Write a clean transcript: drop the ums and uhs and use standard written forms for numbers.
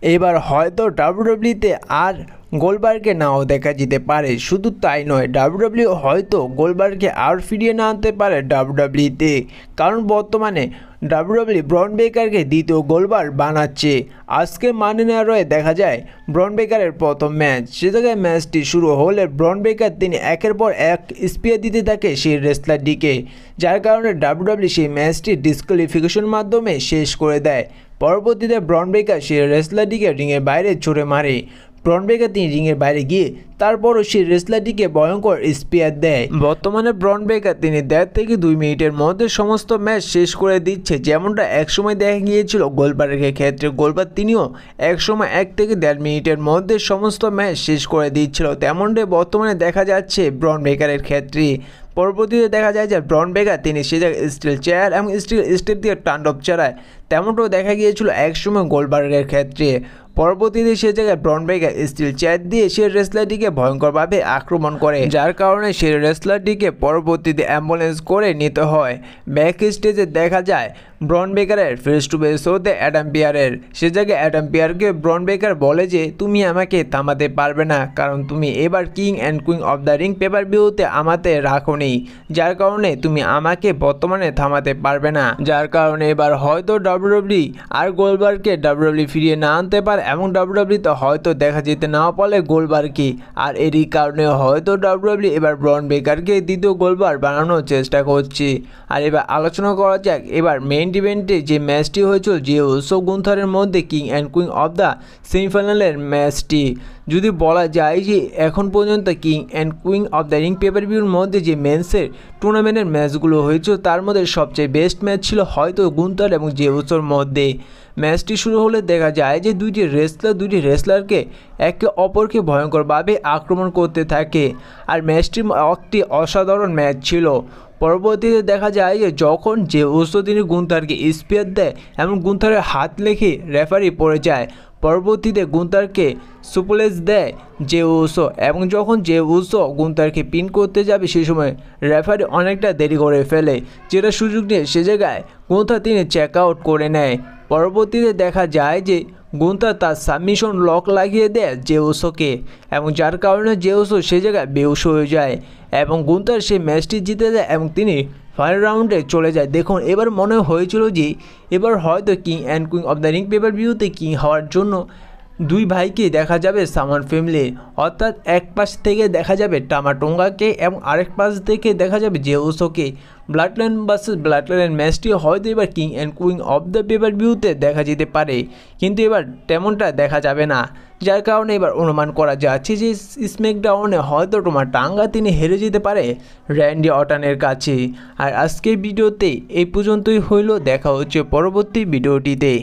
এবার হয়তো ডাব্লিউডাব্লিউতে আর গোল্ডবার্গকে নাও দেখা যেতে পারে। শুধু তাই নয়, ডাব্লিউডাব্লিউ হয়তো গোল্ডবার্গকে আর ফিরিয়ে না আনতে পারে ডাব্লিউডাব্লিউতে, কারণ বর্তমানে ডাব্লিউডাব্লিউ ব্রন বেকারকে দ্বিতীয় গোল্ডবার্গ বানাচ্ছে। আজকে মানডে নাইট রয়ে দেখা যায় ব্রন বেকারের প্রথম ম্যাচ। সে জায়গায় ম্যাচটি শুরু হলে ব্রন বেকার তিনি একের পর এক স্পিয়ার দিতে থাকে সেই রেসলারটিকে, যার কারণে ডাব্লিউডাব্লিউ সেই ম্যাচটি ডিসকোয়ালিফিকেশন মাধ্যমে শেষ করে দেয়। পরবর্তীতে ব্রন বেকার সেই রেসলারটিকে রিংয়ের বাইরে ছুড়ে মারে। ব্রন বেকার তিনি রিংয়ের বাইরে গিয়ে তারপরও সেই রেসলারটিকে ভয়ঙ্কর স্পিয়ার দেয়। বর্তমানে ব্রন বেকার তিনি 1.5 থেকে 2 মিনিটের মধ্যে সমস্ত ম্যাচ শেষ করে দিচ্ছে, যেমনটা একসময় দেখা গিয়েছিল গোল্ডবার্গের ক্ষেত্রে। গোল্ডবার্গ তিনিও একসময় 1 থেকে 1.5 মিনিটের মধ্যে সমস্ত ম্যাচ শেষ করে দিচ্ছিল, তেমনটাই বর্তমানে দেখা যাচ্ছে ব্রন বেকারের ক্ষেত্রে। পরবর্তীতে দেখা যায় যে ব্রন বেকার তিনি সে জায়গায় স্টিল চেয়ার এবং স্টিল দিয়ে তাণ্ডব চালায়, তেমনটাও দেখা গিয়েছিল একসময় গোল্ডবার্গের ক্ষেত্রে। পরবর্তীতে সে জায়গায় ব্রন বেকার স্টিল চেয়ার দিয়ে সে রেসলারটিকে ভয়ঙ্করভাবে আক্রমণ করে, যার কারণে সে রেসলারটিকে পরবর্তীতে অ্যাম্বুলেন্স করে নিতে হয়। ব্যাক স্টেজে দেখা যায় ব্রন বেকারের ফেস টু ফেস হতে অ্যাডাম পিয়ারের। সে জায়গায় অ্যাডাম পিয়ারকে ব্রন বেকার বলে যে তুমি আমাকে থামাতে পারবে না, কারণ তুমি এবার king and queen of the ring paper ভিউতে আমাতে রাখোনি, যার কারণে তুমি আমাকে বর্তমানে থামাতে পারবে না। যার কারণে এবার হয়তো ডাব্লিউডাব্লিউ আর গোল্ডবার্গকে ডাব্লিউডাব্লিউ ফিরিয়ে না আনতে পারে এবং ডাব্লিউডাব্লিউতে হয়তো দেখা যেতে না পারে গোল্ডবার্গকে। আর এরই কারণে হয়তো ডাব্লিউডাব্লিউ এবার ব্রন বেকারকে দ্বিতীয় গোল্ডবার্গ বানানোর চেষ্টা করছে। আর এবার আলোচনা করা যাক এবার মেইন ইভেন্টে যে ম্যাচটি হয়েছিল যে উসো গুন্থারের মধ্যে king and queen of the সেমিফাইনালের ম্যাচটি। যদি বলা যায় যে এখন পর্যন্ত king and queen of the ring paper ভিউর মধ্যে যে মেন্সের টুর্নামেন্টের ম্যাচগুলো হয়েছিল তার মধ্যে সবচেয়ে বেস্ট ম্যাচ ছিল হয়তো গুন্থার এবং যে উসোর মধ্যে। ম্যাচটি শুরু হলে দেখা যায় যে দুইটি রেসলারকে একে অপরকে ভয়ঙ্করভাবে আক্রমণ করতে থাকে, আর ম্যাচটি একটি অসাধারণ ম্যাচ ছিল। পরবর্তীতে দেখা যায় যে যখন যে উসো তিনি গুন্থারকে স্পিয়ার দেয় এবং গুন্থারের হাত লেগে রেফারি পড়ে যায়। পরবর্তীতে গুন্থারকে সুপ্লেক্স দেয় যে উসো, এবং যখন যে উসো গুন্থারকে পিন করতে যাবে সেই সময় রেফারি অনেকটা দেরি করে ফেলে, যেটা সুযোগ নিয়ে সে জায়গায় গুন্থার তিনি চেক আউট করে নেয়। পরবর্তীতে দেখা যায় যে গুন্থার তার সাবমিশন লক লাগিয়ে দেয় যে উসোকে, এবং যার কারণে যে উসো সে জায়গায় বেহুশ হয়ে যায় এবং গুন্থার সেই ম্যাচটি জিতে যায় এবং তিনি ফাইনাল রাউন্ডে চলে যায়। দেখুন এবার মনে হয়েছিল যে এবার হয়তো king and queen of the ring paper ভিউতে কিং হওয়ার জন্য দুই ভাইকে দেখা যাবে সামান ফ্যামিলির, অর্থাৎ এক পাশ থেকে দেখা যাবে টামা টোঙ্গাকে এবং আরেক পাশ থেকে দেখা যাবে যে উসোকে। Blood line versus blood line ম্যাচটি হয়তো এবার king and queen of the paper ভিউতে দেখা যেতে পারে, কিন্তু এবার তেমনটা দেখা যাবে না, যার কারণে এবার অনুমান করা যাচ্ছে যে স্ম্যাকডাউনে হয়তো টামা টোঙ্গা তিনি হেরে যেতে পারে র্যান্ডি অর্টনের কাছে। আর আজকের ভিডিওতে এই পর্যন্তই হইল, দেখা হচ্ছে পরবর্তী ভিডিওটিতে।